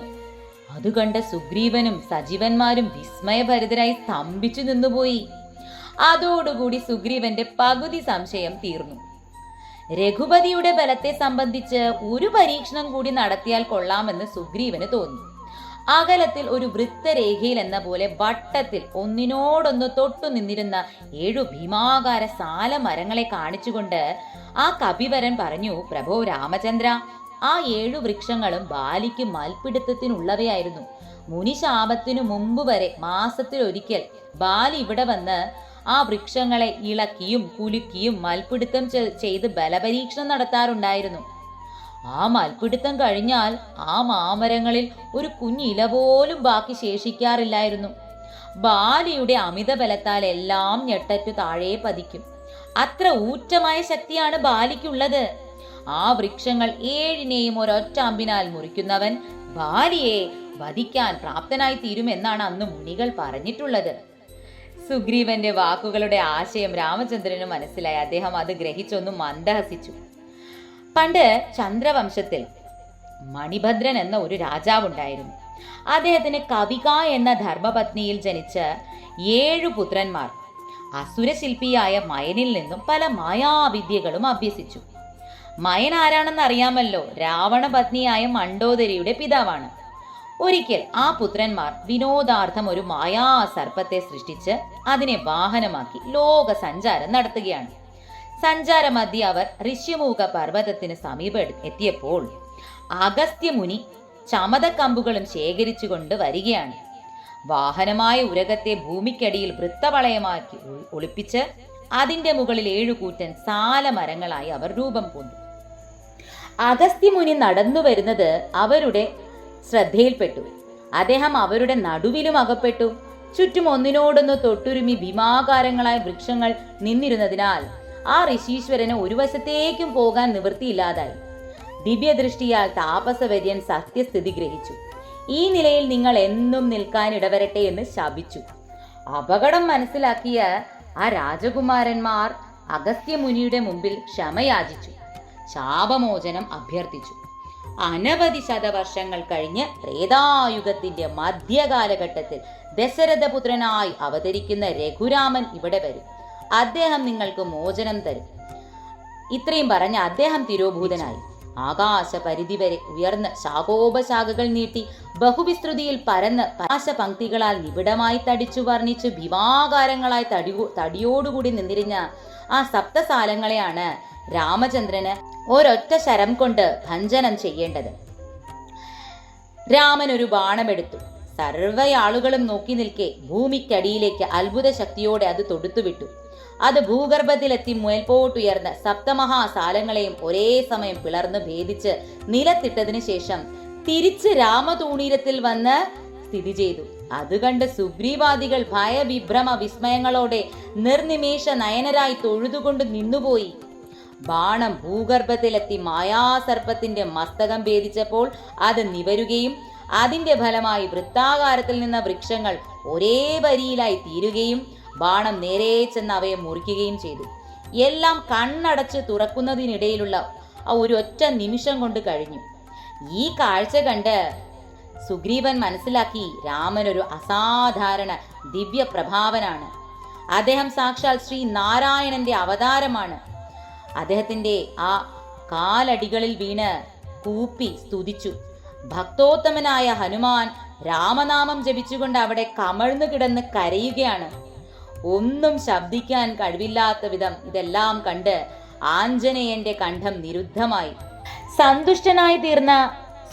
അത് കണ്ട സുഗ്രീവനും സജീവന്മാരും വിസ്മയഭരിതരായി സ്തംഭിച്ചു നിന്നുപോയി. അതോടുകൂടി സുഗ്രീവന്റെ പകുതി സംശയം തീർന്നു. രഘുപതിയുടെ ബലത്തെ സംബന്ധിച്ച് ഒരു പരീക്ഷണം കൂടി നടത്തിയാൽ കൊള്ളാമെന്ന് സുഗ്രീവന് തോന്നി. അകലത്തിൽ ഒരു വൃത്തരേഖയിൽ എന്ന പോലെ വട്ടത്തിൽ ഒന്നിനോടൊന്ന് തൊട്ടു നിന്നിരുന്ന 7 ഭീമാകാര സാല മരങ്ങളെ കാണിച്ചുകൊണ്ട് ആ കപിവരൻ പറഞ്ഞു, പ്രഭോ രാമചന്ദ്ര, ആ 7 വൃക്ഷങ്ങളും ബാലിക്ക് മൽപിടുത്തത്തിനുള്ളവയായിരുന്നു. മുനിശാപത്തിനു മുമ്പ് വരെ മാസത്തിലൊരിക്കൽ ബാലി ഇവിടെ വന്ന് ആ വൃക്ഷങ്ങളെ ഇളക്കിയും കുലുക്കിയും മൽപിടുത്തം ചെയ്ത് ബലപരീക്ഷണം നടത്താറുണ്ടായിരുന്നു. ആ മൽപിടുത്തം കഴിഞ്ഞാൽ ആ മാമരങ്ങളിൽ ഒരു കുഞ്ഞില പോലും ബാക്കി ശേഷിക്കാറില്ലായിരുന്നു. ബാലിയുടെ അമിത ബലത്താൽ എല്ലാം ഞെട്ടറ്റു താഴെ പതിക്കും. അത്ര ഊറ്റമായ ശക്തിയാണ് ബാലിക്കുള്ളത്. ആ വൃക്ഷങ്ങൾ 7നെയും ഒരൊറ്റ അമ്പിനാൽ മുറിക്കുന്നവൻ ബാലിയെ വധിക്കാൻ പ്രാപ്തനായി തീരുമെന്നാണ് അന്ന് മുനികൾ പറഞ്ഞിട്ടുള്ളത്. സുഗ്രീവന്റെ വാക്കുകളുടെ ആശയം രാമചന്ദ്രന് മനസ്സിലായി. അദ്ദേഹം അത് ഗ്രഹിച്ചൊന്നും മന്ദഹസിച്ചു. പണ്ട് ചന്ദ്രവംശത്തിൽ മണിഭദ്രൻ എന്ന ഒരു രാജാവുണ്ടായിരുന്നു. അദ്ദേഹത്തിന് കവിക എന്ന ധർമ്മപത്നിയിൽ ജനിച്ച 7 പുത്രന്മാർ അസുരശില്പിയായ മയനിൽ നിന്നും പല മായാവിദ്യകളും അഭ്യസിച്ചു. മയൻ ആരാണെന്ന് അറിയാമല്ലോ, രാവണ പത്നിയായ മണ്ഡോദരിയുടെ പിതാവാണ്. ഒരിക്കൽ ആ പുത്രന്മാർ വിനോദാർത്ഥം ഒരു മായാസർപ്പത്തെ സൃഷ്ടിച്ച് അതിനെ വാഹനമാക്കി ലോക സഞ്ചാരം നടത്തുകയാണ്. സഞ്ചാരമധ്യേ അവർ ഋഷ്യമുഖ പർവ്വതത്തിന് സമീപം എത്തിയപ്പോൾ അഗസ്ത്യമുനി ചമതക്കമ്പുകളും ശേഖരിച്ചുകൊണ്ട് വരികയാണ്. വാഹനമായ ഉരകത്തെ ഭൂമിക്കടിയിൽ വൃത്തവളയമാക്കി ഒളിപ്പിച്ച് അതിന്റെ മുകളിൽ 7 കൂറ്റൻ സാലമരങ്ങളായി അവർ രൂപം പൂണ്ടു. അഗസ്ത്യമുനി നടന്നു വരുന്നത് അവരുടെ ശ്രദ്ധയിൽപ്പെട്ടു. അദ്ദേഹം അവരുടെ നടുവിലും അകപ്പെട്ടു. ചുറ്റും ഒന്നിനോടൊന്ന് തൊട്ടുരുമി ഭീമാകാരങ്ങളായ വൃക്ഷങ്ങൾ നിന്നിരുന്നതിനാൽ ആ ഋഷീശ്വരന് ഒരു വശത്തേക്കും പോകാൻ നിവൃത്തിയില്ലാതായി. ദിവ്യദൃഷ്ടിയാൽ താപസവര്യൻ സത്യസ്ഥിതി ഗ്രഹിച്ചു. ഈ നിലയിൽ നിങ്ങൾ എന്നും നിൽക്കാൻ ഇടവരട്ടെ എന്ന് ശപിച്ചു. അപകടം മനസ്സിലാക്കിയ ആ രാജകുമാരന്മാർ അഗസ്ത്യമുനിയുടെ മുമ്പിൽ ക്ഷമയാചിച്ചു, ശാപമോചനം അഭ്യർത്ഥിച്ചു. അനവധി ശതവർഷങ്ങൾ കഴിഞ്ഞ് ത്രേതായുഗത്തിന്റെ മധ്യകാലഘട്ടത്തിൽ ദശരഥപുത്രനായി അവതരിക്കുന്ന രഘുരാമൻ ഇവിടെ വരും. അദ്ദേഹം നിങ്ങൾക്ക് മോചനം തരും. ഇത്രയും പറഞ്ഞ് അദ്ദേഹം തിരോഭൂതനായി. ആകാശ പരിധി വരെ ഉയർന്ന് ശാഖോപശാഖകൾ നീട്ടി ബഹുവിസ്തൃതിയിൽ പരന്ന് പാശപംക്തികളാൽ നിബിഡമായി തടിച്ചു വർണ്ണിച്ചു ഭീമാകാരങ്ങളായി തടിയോടുകൂടി നിന്നിരുന്ന ആ സപ്തസാലങ്ങളെയാണ് രാമചന്ദ്രന് ഒരൊറ്റ ശരം കൊണ്ട് ഭഞ്ജനം ചെയ്യേണ്ടത്. രാമൻ ഒരു ബാണമെടുത്തു. സർവ്വയാളുകളും നോക്കി നിൽക്കെ ഭൂമിക്കടിയിലേക്ക് അത്ഭുത ശക്തിയോടെ അത് തൊടുത്തുവിട്ടു. അത് ഭൂഗർഭത്തിലെത്തി മേൽപോട്ടുയർന്ന സപ്തമഹാസാലങ്ങളെയും ഒരേ സമയം പിളർന്ന് ഭേദിച്ച് നിലത്തിട്ടതിനു ശേഷം തിരിച്ച് രാമതൂണീരത്തിൽ വന്ന് സ്ഥിതി ചെയ്തു. അത് കണ്ട് സുഗ്രീവാദികൾ ഭയവിഭ്രമ വിസ്മയങ്ങളോടെ നിർനിമേഷ നയനരായി തൊഴുതുകൊണ്ട് നിന്നുപോയി. ബാണം ഭൂഗർഭത്തിലെത്തി മായാസർപ്പത്തിന്റെ മസ്തകം ഭേദിച്ചപ്പോൾ അത് നിവരുകയും അതിന്റെ ഫലമായി വൃത്താകാരത്തിൽ നിന്ന വൃക്ഷങ്ങൾ ഒരേ വരിയിലായി തീരുകയും ബാണം നേരെ ചെന്ന് അവയെ മുറിക്കുകയും ചെയ്തു. എല്ലാം കണ്ണടച്ച് തുറക്കുന്നതിനിടയിലുള്ള ഒരു ഒറ്റ നിമിഷം കൊണ്ട് കഴിഞ്ഞു. ഈ കാഴ്ച കണ്ട് സുഗ്രീവൻ മനസ്സിലാക്കി, രാമൻ ഒരു അസാധാരണ ദിവ്യ പ്രഭാവനാണ്. അദ്ദേഹം സാക്ഷാൽ ശ്രീ നാരായണന്റെ അവതാരമാണ്. അദ്ദേഹത്തിന്റെ ആ കാലടികളിൽ വീണ് കൂപ്പി സ്തുതിച്ചു. ഭക്തോത്തമനായ ഹനുമാൻ രാമനാമം ജപിച്ചുകൊണ്ട് അവിടെ കമഴ്ന്നു കിടന്ന് കരയുകയാണ്. ഒന്നും ശബ്ദിക്കാൻ കഴിവില്ലാത്ത വിധം ഇതെല്ലാം കണ്ട് ആഞ്ജനേയന്റെ കണ്ഠം നിരുദ്ധമായി. സന്തുഷ്ടനായി തീർന്ന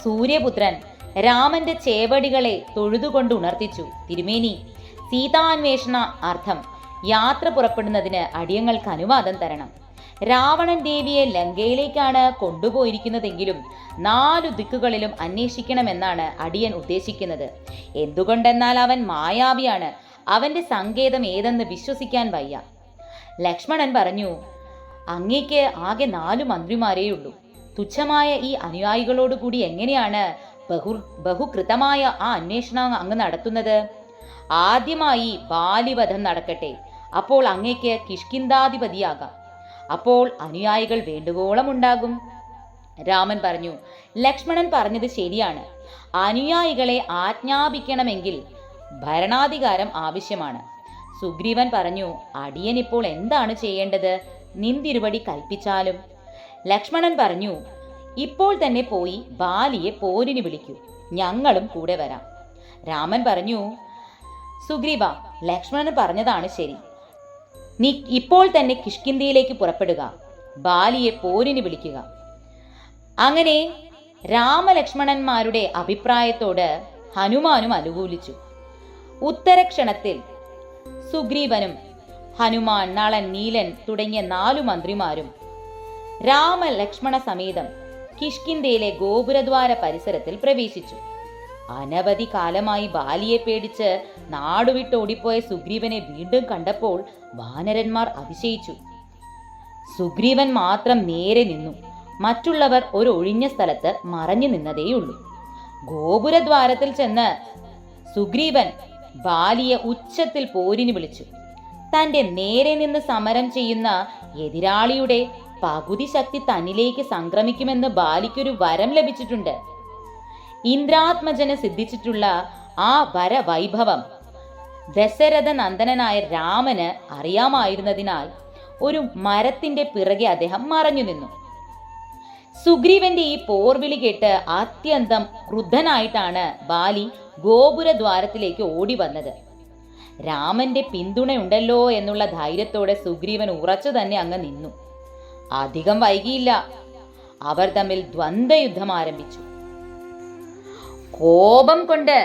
സൂര്യപുത്രൻ രാമന്റെ ചേവടികളെ തൊഴുതുകൊണ്ട് ഉണർത്തിച്ചു. തിരുമേനി, സീതാന്വേഷണ അർത്ഥം യാത്ര പുറപ്പെടുന്നതിന് അടിയങ്ങൾക്ക് അനുവാദം തരണം. രാവണൻ ദേവിയെ ലങ്കയിലേക്കാണ് കൊണ്ടുപോയിരിക്കുന്നതെങ്കിലും 4 ദിക്കുകളിലും അന്വേഷിക്കണമെന്നാണ് അടിയൻ ഉദ്ദേശിക്കുന്നത്. എന്തുകൊണ്ടെന്നാൽ അവൻ മായാവിയാണ്. അവന്റെ സങ്കേതം ഏതെന്ന് വിശ്വസിക്കാൻ വയ്യ. ലക്ഷ്മണൻ പറഞ്ഞു, അങ്ങേക്ക് ആകെ 4 മന്ത്രിമാരേയുള്ളൂ. തുച്ഛമായ ഈ അനുയായികളോടുകൂടി എങ്ങനെയാണ് ബഹുകൃതമായ ആ അന്വേഷണം അങ്ങ് നടത്തുന്നത്? ആദ്യമായി ബാലിവധം നടക്കട്ടെ, അപ്പോൾ അങ്ങേക്ക് കിഷ്കിന്ധാധിപതിയാകാം. അപ്പോൾ അനുയായികൾ വേണ്ടുവോളം ഉണ്ടാകും. രാമൻ പറഞ്ഞു, ലക്ഷ്മണൻ പറഞ്ഞത് ശരിയാണ്. അനുയായികളെ ആജ്ഞാപിക്കണമെങ്കിൽ ഭരണാധികാരം ആവശ്യമാണ്. സുഗ്രീവൻ പറഞ്ഞു, അടിയൻ ഇപ്പോൾ എന്താണ് ചെയ്യേണ്ടത്? നിന്തിരുവടി കൽപ്പിച്ചാലും. ലക്ഷ്മണൻ പറഞ്ഞു, ഇപ്പോൾ തന്നെ പോയി ബാലിയെ പോരിന് വിളിക്കൂ, ഞങ്ങളും കൂടെ വരാം. രാമൻ പറഞ്ഞു, സുഗ്രീവ, ലക്ഷ്മണൻ പറഞ്ഞതാണ് ശരി. നീ ഇപ്പോൾ തന്നെ കിഷ്കിന്ധിയിലേക്ക് പുറപ്പെടുക, ബാലിയെ പോരിന് വിളിക്കുക. അങ്ങനെ രാമലക്ഷ്മണന്മാരുടെ അഭിപ്രായത്തോട് ഹനുമാനും അനുകൂലിച്ചു. ഉത്തരക്ഷണത്തിൽ സുഗ്രീവനും ഹനുമാൻ, നളൻ, നീലൻ തുടങ്ങിയ 4 മന്ത്രിമാരും രാമലക്ഷ്മണ സമേതം കിഷ്കിന്ധിയിലെ ഗോപുരദ്വാര പരിസരത്തിൽ പ്രവേശിച്ചു. അനവധി കാലമായി ബാലിയെ പേടിച്ച് നാടുവിട്ടോടിപ്പോയ സുഗ്രീവനെ വീണ്ടും കണ്ടപ്പോൾ വാനരന്മാർ അതിശയിച്ചു. സുഗ്രീവൻ മാത്രം നേരെ നിന്നു. മറ്റുള്ളവർ ഒരു ഒഴിഞ്ഞ സ്ഥലത്ത് മറഞ്ഞു നിന്നതേയുള്ളൂ. ഗോപുരദ്വാരത്തിൽ ചെന്ന് സുഗ്രീവൻ ബാലിയെ ഉച്ചത്തിൽ പോരിന് വിളിച്ചു. തന്റെ നേരെ നിന്ന് സമരം ചെയ്യുന്ന എതിരാളിയുടെ പകുതി ശക്തി തന്നിലേക്ക് സംക്രമിക്കുമെന്ന് ബാലിക്കൊരു വരം ലഭിച്ചിട്ടുണ്ട്. ഇന്ദ്രാത്മജന് സിദ്ധിച്ചിട്ടുള്ള ആ വരവൈഭവം ദശരഥ നന്ദനായ രാമന് അറിയാമായിരുന്നതിനാൽ ഒരു മരത്തിന്റെ പിറകെ അദ്ദേഹം മറഞ്ഞു നിന്നു. സുഗ്രീവന്റെ ഈ പോർവിളി കേട്ട് അത്യന്തം ക്രുദ്ധനായിട്ടാണ് ബാലി ഗോപുരദ്വാരത്തിലേക്ക് ഓടി വന്നത്. രാമന്റെ പിന്തുണയുണ്ടല്ലോ എന്നുള്ള ധൈര്യത്തോടെ സുഗ്രീവൻ ഉറച്ചു തന്നെ അങ്ങ് നിന്നു. അധികം വൈകിയില്ല, അവർ തമ്മിൽ ദ്വന്ദ്വയുദ്ധം ആരംഭിച്ചു. കോപം കൊണ്ട്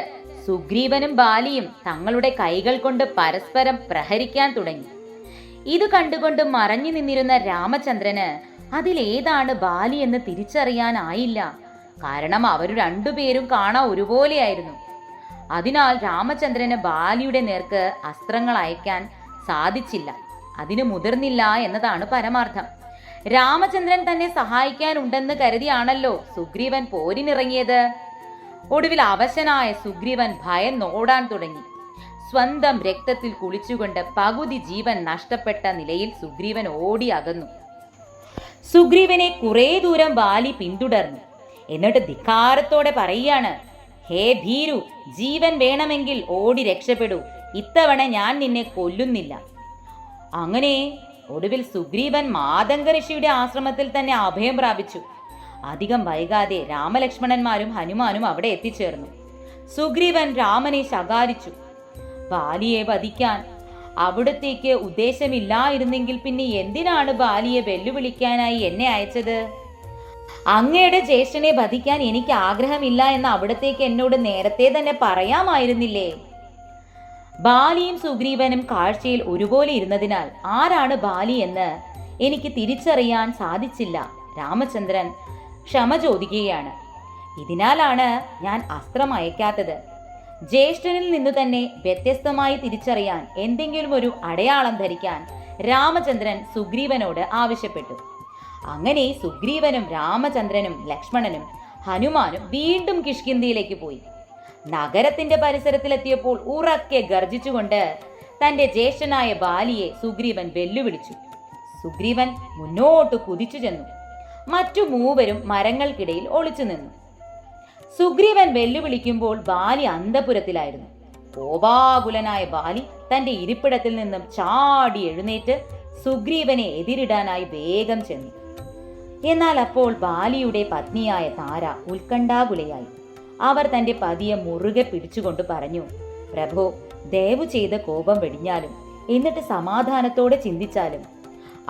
സുഗ്രീവനും ബാലിയും തങ്ങളുടെ കൈകൾ കൊണ്ട് പരസ്പരം പ്രഹരിക്കാൻ തുടങ്ങി. ഇത് കണ്ടുകൊണ്ട് മറഞ്ഞു നിന്നിരുന്ന രാമചന്ദ്രന് അതിലേതാണ് ബാലി എന്ന് തിരിച്ചറിയാനായില്ല. കാരണം അവർ രണ്ടുപേരും കാണാൻ ഒരുപോലെയായിരുന്നു. അതിനാൽ രാമചന്ദ്രന് ബാലിയുടെ നേർക്ക് അസ്ത്രങ്ങൾ അയക്കാൻ സാധിച്ചില്ല. അതിന് മുതിർന്നില്ല എന്നതാണ് പരമാർത്ഥം. രാമചന്ദ്രൻ തന്നെ സഹായിക്കാനുണ്ടെന്ന് കരുതിയാണല്ലോ സുഗ്രീവൻ പോരിനിറങ്ങിയത്. ഒടുവിൽ അവശനായ സുഗ്രീവൻ ഭയന്നോടാൻ തുടങ്ങി. സ്വന്തം രക്തത്തിൽ കുളിച്ചുകൊണ്ട് പകുതി ജീവൻ നഷ്ടപ്പെട്ട നിലയിൽ സുഗ്രീവൻ ഓടി അകന്നു. സുഗ്രീവനെ കുറെ ദൂരം ബാലി പിന്തുടർന്നു. എന്നിട്ട് ധിക്കാരത്തോടെ പറയുകയാണ്, ഹേ ഭീരു, ജീവൻ വേണമെങ്കിൽ ഓടി രക്ഷപ്പെടൂ. ഇത്തവണ ഞാൻ നിന്നെ കൊല്ലുന്നില്ല. അങ്ങനെ ഒടുവിൽ സുഗ്രീവൻ മാതംഗ ഋഷിയുടെ ആശ്രമത്തിൽ തന്നെ അഭയം പ്രാപിച്ചു. അധികം വൈകാതെ രാമലക്ഷ്മണന്മാരും ഹനുമാനും അവിടെ എത്തിച്ചേർന്നു. സുഗ്രീവൻ രാമനെ ശകാരിച്ചു. ബാലിയെ വധിക്കാൻ അവിടത്തേക്ക് ഉദ്ദേശമില്ലായിരുന്നെങ്കിൽ പിന്നെ എന്തിനാണ് ബാലിയെ വെല്ലുവിളിക്കാനായി എന്നെ അയച്ചത്? അങ്ങയുടെ ജ്യേഷ്ഠനെ വധിക്കാൻ എനിക്ക് ആഗ്രഹമില്ല എന്ന് അവിടത്തേക്ക് എന്നോട് നേരത്തെ തന്നെ പറയാമായിരുന്നില്ലേ? ബാലിയും സുഗ്രീവനും കാഴ്ചയിൽ ഒരുപോലെ ഇരുന്നതിനാൽ ആരാണ് ബാലി എന്ന് എനിക്ക് തിരിച്ചറിയാൻ സാധിച്ചില്ല. രാമചന്ദ്രൻ ക്ഷമ ചോദിക്കുകയാണ്. ഇതിനാലാണ് ഞാൻ അസ്ത്രം അയക്കാത്തത്. ജ്യേഷ്ഠനിൽ നിന്നു തന്നെ വ്യത്യസ്തമായി തിരിച്ചറിയാൻ എന്തെങ്കിലും ഒരു അടയാളം ധരിക്കാൻ രാമചന്ദ്രൻ സുഗ്രീവനോട് ആവശ്യപ്പെട്ടു. അങ്ങനെ സുഗ്രീവനും രാമചന്ദ്രനും ലക്ഷ്മണനും ഹനുമാനും വീണ്ടും കിഷ്കിന്ധിയിലേക്ക് പോയി. നഗരത്തിന്റെ പരിസരത്തിലെത്തിയപ്പോൾ ഉറക്കെ ഗർജിച്ചുകൊണ്ട് തന്റെ ജ്യേഷ്ഠനായ ബാലിയെ സുഗ്രീവൻ വെല്ലുവിളിച്ചു. സുഗ്രീവൻ മുന്നോട്ട് കുതിച്ചു ചെന്നു. മറ്റു മൂവരും മരങ്ങൾക്കിടയിൽ ഒളിച്ചു നിന്നു. സുഗ്രീവൻ വെല്ലുവിളിക്കുമ്പോൾ ബാലി അന്തപുരത്തിലായിരുന്നു. കോപാകുലനായ ബാലി തന്റെ ഇരിപ്പിടത്തിൽ നിന്നും ചാടി എഴുന്നേറ്റ് സുഗ്രീവനെ എതിരിടാനായി വേഗം ചെന്നു. എന്നാൽ അപ്പോൾ ബാലിയുടെ പത്നിയായ താര ഉത്കണ്ഠാകുലയായി. അവർ തന്റെ പതിയെ മുറുകെ പിടിച്ചുകൊണ്ട് പറഞ്ഞു, പ്രഭു, ദയവു ചെയ്ത് കോപം വെടിഞ്ഞാലും എന്നിട്ട് സമാധാനത്തോടെ ചിന്തിച്ചാലും.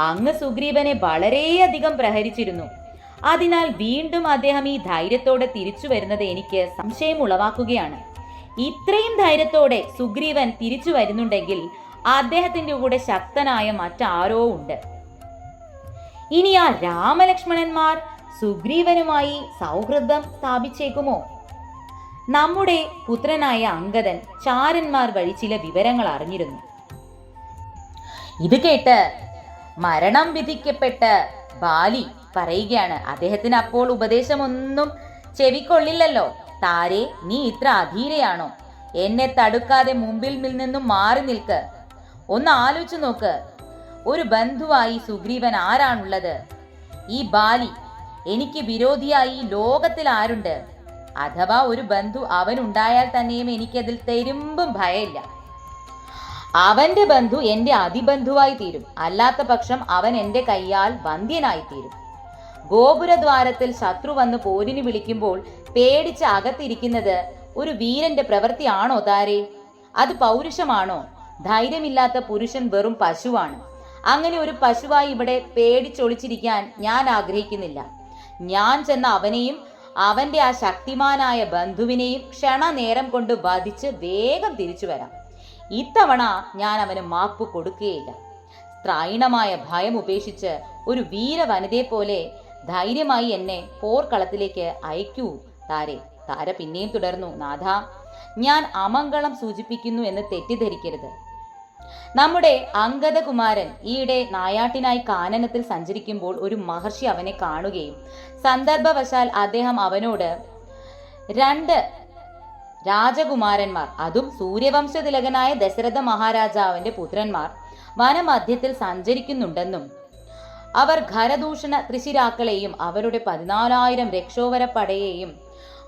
അങ്ങ് സുഗ്രീവനെ വളരെയധികം പ്രഹരിച്ചിരുന്നു. അതിനാൽ വീണ്ടും അദ്ദേഹം ഈ ധൈര്യത്തോടെ തിരിച്ചു വരുന്നത് എനിക്ക് സംശയം ഉളവാക്കുകയാണ്. ഇത്രയും ധൈര്യത്തോടെ സുഗ്രീവൻ തിരിച്ചു വരുന്നുണ്ടെങ്കിൽ അദ്ദേഹത്തിന്റെ കൂടെ ശക്തനായ മറ്റാരോ ഉണ്ട്. ഇനി ആ രാമലക്ഷ്മണന്മാർ സുഗ്രീവനുമായി സൗഹൃദം സ്ഥാപിച്ചേക്കുമോ? നമ്മുടെ പുത്രനായ അംഗദൻ ചാരന്മാർ വഴി ചില വിവരങ്ങൾ അറിഞ്ഞിരുന്നു. ഇത് കേട്ട് മരണം വിധിക്കപ്പെട്ട ബാലി പറയുകയാണ്, അദ്ദേഹത്തിന് അപ്പോൾ ഉപദേശമൊന്നും ചെവിക്കൊള്ളില്ലല്ലോ. താരെ, നീ ഇത്ര അധീരയാണോ? എന്നെ തടുക്കാതെ മുമ്പിൽ നിന്നും മാറി നിൽക്ക്. ഒന്ന് ആലോചിച്ചു നോക്ക്. ഒരു ബന്ധുവായി സുഗ്രീവൻ ആരാണുള്ളത്? ഈ ബാലി. എനിക്ക് വിരോധിയായി ലോകത്തിൽ ആരുണ്ട്? അഥവാ ഒരു ബന്ധു അവനുണ്ടായാൽ തന്നെയും എനിക്കതിൽ തെരുമ്പും ഭയമില്ല. അവന്റെ ബന്ധു എന്റെ അതിബന്ധുവായി തീരും. അല്ലാത്ത പക്ഷം അവൻ എന്റെ കൈയാൽ വന്ധ്യനായി തീരും. ഗോപുരദ്വാരത്തിൽ ശത്രു വന്ന് പോരിന് വിളിക്കുമ്പോൾ പേടിച്ച് അകത്തിരിക്കുന്നത് ഒരു വീരന്റെ പ്രവൃത്തിയാണോ താരെ? അത് പൗരുഷമാണോ? ധൈര്യമില്ലാത്ത പുരുഷൻ വെറും പശുവാണ്. അങ്ങനെ ഒരു പശുവായി ഇവിടെ പേടിച്ചൊളിച്ചിരിക്കാൻ ഞാൻ ആഗ്രഹിക്കുന്നില്ല. ഞാൻ ചെന്ന അവനെയും അവന്റെ ആ ശക്തിമാനായ ബന്ധുവിനെയും ക്ഷണനേരം കൊണ്ട് വധിച്ച് വേഗം തിരിച്ചു വരാം. ഇത്തവണ ഞാൻ അവന് മാപ്പ് കൊടുക്കുകയില്ല. സ്ത്രൈണമായ ഭയം ഉപേക്ഷിച്ച് ഒരു വീരവനിതയെ പോലെ ധൈര്യമായി എന്നെ പോർക്കളത്തിലേക്ക് അയക്കൂ താരെ. താര പിന്നെയും തുടർന്നു, നാഥ, ഞാൻ അമംഗളം സൂചിപ്പിക്കുന്നു എന്ന് തെറ്റിദ്ധരിക്കരുത്. നമ്മുടെ അംഗദകുമാരൻ ഈയിടെ നായാട്ടിനായി കാനനത്തിൽ സഞ്ചരിക്കുമ്പോൾ ഒരു മഹർഷി അവനെ കാണുകയും സന്ദർഭവശാൽ അദ്ദേഹം അവനോട് 2 രാജകുമാരന്മാർ, അതും സൂര്യവംശതിലകനായ ദശരഥ മഹാരാജാവിന്റെ പുത്രന്മാർ വനമധ്യത്തിൽ സഞ്ചരിക്കുന്നുണ്ടെന്നും അവർ ഖരദൂഷണ ത്രിശിരാക്കളെയും അവരുടെ 14,000 രക്ഷോവരപ്പടയെയും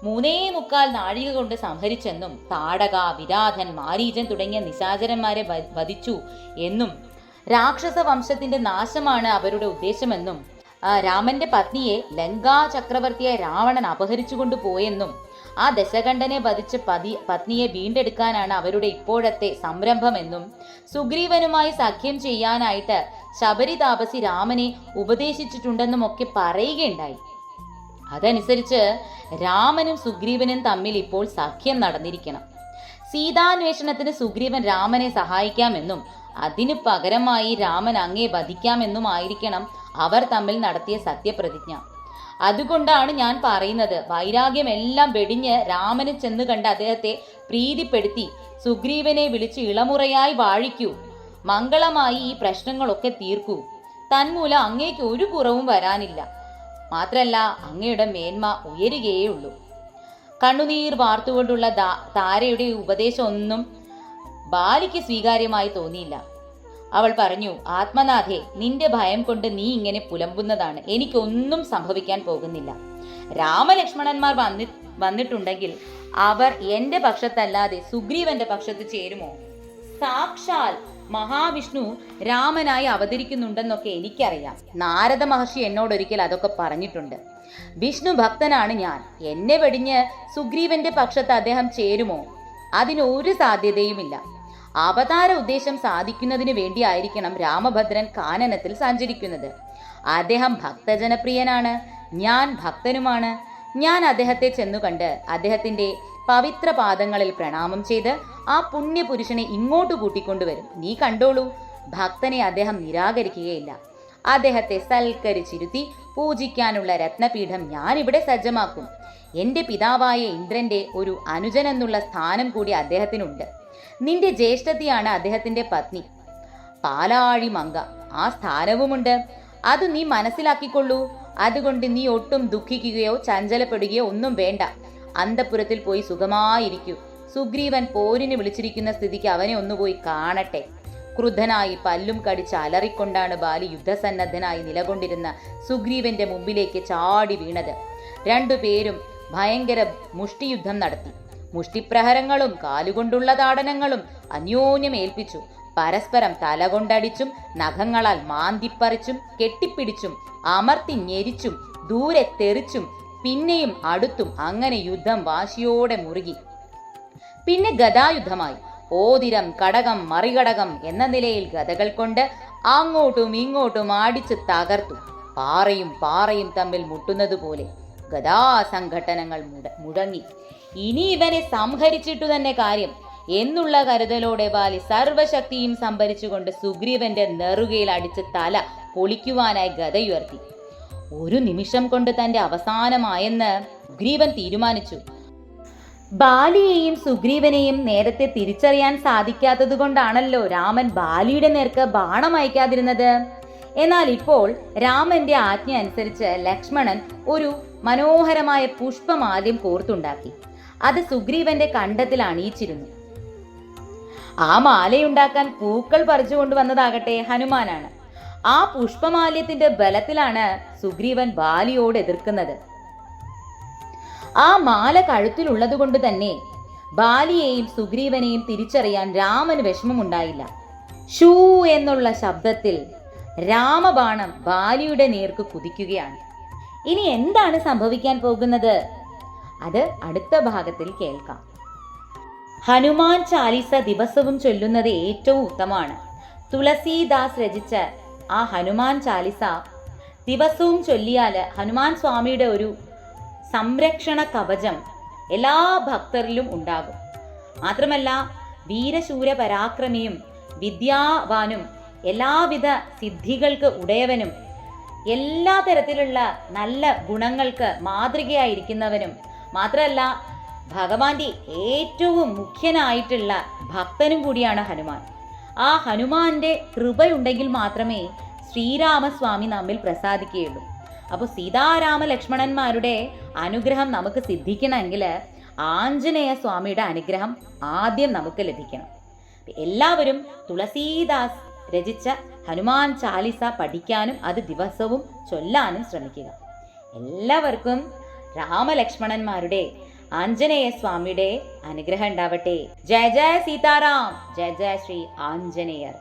3.25 നാഴിക കൊണ്ട് സംഹരിച്ചെന്നും താടക, വിരാധൻ, മാരീചൻ തുടങ്ങിയ നിശാചരന്മാരെ വധിച്ചു എന്നും രാക്ഷസ വംശത്തിന്റെ നാശമാണ് അവരുടെ ഉദ്ദേശമെന്നും രാമന്റെ പത്നിയെ ലങ്കാ ചക്രവർത്തിയെ രാവണൻ അപഹരിച്ചുകൊണ്ട് പോയെന്നും ആ ദശകണ്ഠനെ വധിച്ച് പത്നിയെ വീണ്ടെടുക്കാനാണ് അവരുടെ ഇപ്പോഴത്തെ സംരംഭമെന്നും സുഗ്രീവനുമായി സഖ്യം ചെയ്യാനായിട്ട് ശബരി താപസി രാമനെ ഉപദേശിച്ചിട്ടുണ്ടെന്നും ഒക്കെ പറയുകയുണ്ടായി. അതനുസരിച്ച് രാമനും സുഗ്രീവനും തമ്മിൽ ഇപ്പോൾ സഖ്യം നടന്നിരിക്കണം. സീതാന്വേഷണത്തിന് സുഗ്രീവൻ രാമനെ സഹായിക്കാമെന്നും അതിനു പകരമായി രാമൻ അങ്ങേ വധിക്കാമെന്നുമായിരിക്കണം അവർ തമ്മിൽ നടത്തിയ സത്യപ്രതിജ്ഞ. അതുകൊണ്ടാണ് ഞാൻ പറയുന്നത്, വൈരാഗ്യമെല്ലാം വെടിഞ്ഞ് രാമനെ ചെന്ന് കണ്ട് അദ്ദേഹത്തെ പ്രീതിപ്പെടുത്തി സുഗ്രീവനെ വിളിച്ച് ഇളമുറയായി വാഴിക്കൂ. മംഗളമായി ഈ പ്രശ്നങ്ങളൊക്കെ തീർക്കൂ. തന്മൂലം അങ്ങേക്ക് ഒരു കുറവും വരാനില്ല. മാത്രല്ല, അങ്ങയുടെ മേന്മ ഉയരുകയേ കണ്ണുനീർ വാർത്തുകൊണ്ടുള്ള താരയുടെ ഉപദേശമൊന്നും ബാലിക്ക് സ്വീകാര്യമായി തോന്നിയില്ല. അവൾ പറഞ്ഞു, ആത്മനാഥേ, നിന്റെ ഭയം കൊണ്ട് നീ ഇങ്ങനെ പുലമ്പുന്നതാണ്. എനിക്കൊന്നും സംഭവിക്കാൻ പോകുന്നില്ല. രാമലക്ഷ്മണന്മാർ വന്നിട്ടുണ്ടെങ്കിൽ അവർ എന്റെ പക്ഷത്തല്ലാതെ സുഗ്രീവന്റെ പക്ഷത്ത് ചേരുമോ? സാക്ഷാൽ മഹാവിഷ്ണു രാമനായി അവതരിക്കുന്നുണ്ടെന്നൊക്കെ എനിക്കറിയാം. നാരദ മഹർഷി എന്നോടൊരിക്കൽ അതൊക്കെ പറഞ്ഞിട്ടുണ്ട്. വിഷ്ണു ഭക്തനാണ് ഞാൻ. എന്നെ വെടിഞ്ഞ് സുഗ്രീവന്റെ പക്ഷത്ത് അദ്ദേഹം ചേരുമോ? അതിനൊരു സാധ്യതയുമില്ല. അവതാര ഉദ്ദേശം സാധിക്കുന്നതിന് വേണ്ടിയായിരിക്കണം രാമഭദ്രൻ കാനനത്തിൽ സഞ്ചരിക്കുന്നത്. അദ്ദേഹം ഭക്തജനപ്രിയനാണ്, ഞാൻ ഭക്തനുമാണ്. ഞാൻ അദ്ദേഹത്തെ ചെന്നുകണ്ട് അദ്ദേഹത്തിന്റെ പവിത്ര പാദങ്ങളിൽ പ്രണാമം ചെയ്ത് ആ പുണ്യപുരുഷനെ ഇങ്ങോട്ട് കൂട്ടിക്കൊണ്ടുവരും. നീ കണ്ടോളൂ, ഭക്തനെ അദ്ദേഹം നിരാകരിക്കുകയില്ല. അദ്ദേഹത്തെ സൽക്കരിച്ചിരുത്തി പൂജിക്കാനുള്ള രത്നപീഠം ഞാനിവിടെ സജ്ജമാക്കും. എന്റെ പിതാവായ ഇന്ദ്രന്റെ ഒരു അനുജനെന്നുള്ള സ്ഥാനം കൂടി അദ്ദേഹത്തിനുണ്ട്. നിന്റെ ജ്യേഷ്ഠത്തിയാണ് അദ്ദേഹത്തിന്റെ പത്നി പാലാഴി മങ്ക. ആ സ്ഥാനവുമുണ്ട്. അത് നീ മനസ്സിലാക്കിക്കൊള്ളൂ. അതുകൊണ്ട് നീ ഒട്ടും ദുഃഖിക്കുകയോ ചഞ്ചലപ്പെടുകയോ ഒന്നും വേണ്ട. അന്തഃപുരത്തിൽ പോയി സുഖമായിരിക്കൂ. സുഗ്രീവൻ പോരിന് വിളിച്ചിരിക്കുന്ന സ്ഥിതിക്ക് അവനെ ഒന്നുപോയി കാണട്ടെ. ക്രുദ്ധനായി പല്ലും കടിച്ച് അലറിക്കൊണ്ടാണ് ബാലി യുദ്ധസന്നദ്ധനായി നിലകൊണ്ടിരുന്ന സുഗ്രീവന്റെ മുമ്പിലേക്ക് ചാടി വീണത്. രണ്ടുപേരും ഭയങ്കര മുഷ്ടിയുദ്ധം നടത്തി. മുഷ്ടിപ്രഹരങ്ങളും കാലുകൊണ്ടുള്ള താടനങ്ങളും അന്യോന്യം ഏൽപ്പിച്ചു. പരസ്പരം തലകൊണ്ടടിച്ചും നഖങ്ങളാൽ മാന്തിപ്പറിച്ചും കെട്ടിപ്പിടിച്ചും അമർത്തി ഞെരിച്ചും ദൂരെ തെറിച്ചും പിന്നെയും അടുത്തും അങ്ങനെ യുദ്ധം വാശിയോടെ മുറുകി. പിന്നെ ഗദായുദ്ധമായി. ഓതിരം കടകം മറികടകം എന്ന നിലയിൽ ഗദകൾ കൊണ്ട് അങ്ങോട്ടും ഇങ്ങോട്ടും അടിച്ച് തകർത്തു. പാറയും തമ്മിൽ മുട്ടുന്നത് പോലെ ഗദാസംഘട്ടനങ്ങൾ മുടങ്ങി. ഇനി ഇവനെ സംഹരിച്ചിട്ടു തന്നെ കാര്യം എന്നുള്ള കരുതലോടെ ബാലി സർവശക്തിയും സംഭരിച്ചുകൊണ്ട് സുഗ്രീവന്റെ നെറുകയിൽ അടിച്ച് തല പൊളിക്കുവാനായി ഗദയുയർത്തി. ഒരു നിമിഷം കൊണ്ട് തന്റെ അവസാനമായെന്ന് സുഗ്രീവൻ തീരുമാനിച്ചു. ബാലിയെയും സുഗ്രീവനെയും നേരത്തെ തിരിച്ചറിയാൻ സാധിക്കാത്തത് കൊണ്ടാണല്ലോ രാമൻ ബാലിയുടെ നേർക്ക് ബാണം അയക്കാതിരുന്നത്. എന്നാൽ ഇപ്പോൾ രാമന്റെ ആജ്ഞ അനുസരിച്ച് ലക്ഷ്മണൻ ഒരു മനോഹരമായ പുഷ്പമാല്യം കോർത്തുണ്ടാക്കി. അത് സുഗ്രീവന്റെ കണ്ഠത്തിൽ അണിയിച്ചിരുന്നു. ആ മാലയുണ്ടാക്കാൻ പൂക്കൾ പറിച്ചുകൊണ്ടുവന്നതാകട്ടെ ഹനുമാനാണ്. ആ പുഷ്പമാല്യത്തിന്റെ ബലത്തിലാണ് സുഗ്രീവൻ ബാലിയോട് എതിർക്കുന്നത്. ആ മാല കഴുത്തിലുള്ളത് കൊണ്ട് തന്നെ ബാലിയെയും സുഗ്രീവനെയും തിരിച്ചറിയാൻ രാമന് വിഷമമുണ്ടായില്ല. ഷൂ എന്നുള്ള ശബ്ദത്തിൽ രാമബാണം ബാലിയുടെ നേർക്ക് കുതിക്കുകയാണ്. ഇനി എന്താണ് സംഭവിക്കാൻ പോകുന്നത്? അത് അടുത്ത ഭാഗത്തിൽ കേൾക്കാം. ഹനുമാൻ ചാലീസ ദിവസവും ചൊല്ലുന്നത് ഏറ്റവും ഉത്തമമാണ്. തുളസീദാസ് രചിച്ച ആ ഹനുമാൻ ചാലിസ ദിവസവും ചൊല്ലിയാൽ ഹനുമാൻ സ്വാമിയുടെ ഒരു സംരക്ഷണ കവചം എല്ലാ ഭക്തരിലും ഉണ്ടാകും. മാത്രമല്ല, വീരശൂര പരാക്രമിയും വിദ്യാവാനും എല്ലാവിധ സിദ്ധികൾക്ക് ഉടയവനും എല്ലാ തരത്തിലുള്ള നല്ല ഗുണങ്ങൾക്ക് മാതൃകയായിരിക്കുന്നവനും മാത്രമല്ല ഭഗവാന്റെ ഏറ്റവും മുഖ്യനായിട്ടുള്ള ഭക്തനും കൂടിയാണ് ഹനുമാൻ. ആ ഹനുമാന്റെ കൃപയുണ്ടെങ്കിൽ മാത്രമേ ശ്രീരാമസ്വാമി നമ്മിൽ പ്രസാദിക്കുകയുള്ളൂ. അപ്പോൾ സീതാരാമ ലക്ഷ്മണന്മാരുടെ അനുഗ്രഹം നമുക്ക് സിദ്ധിക്കണമെങ്കിൽ ആഞ്ജനേയ സ്വാമിയുടെ അനുഗ്രഹം ആദ്യം നമുക്ക് ലഭിക്കണം. എല്ലാവരും തുളസീദാസ് രചിച്ച ഹനുമാൻ ചാലിസ പഠിക്കാനും അത് ദിവസവും ചൊല്ലാനും ശ്രമിക്കുക. എല്ലാവർക്കും രാമലക്ഷ്മണന്മാരുടെ ആഞ്ജനേയ സ്വാമിയുടെ അനുഗ്രഹം ഉണ്ടാവട്ടെ. ജയ ജയ സീതാറാം, ജയ ജയ ശ്രീ ആഞ്ജനേയർ.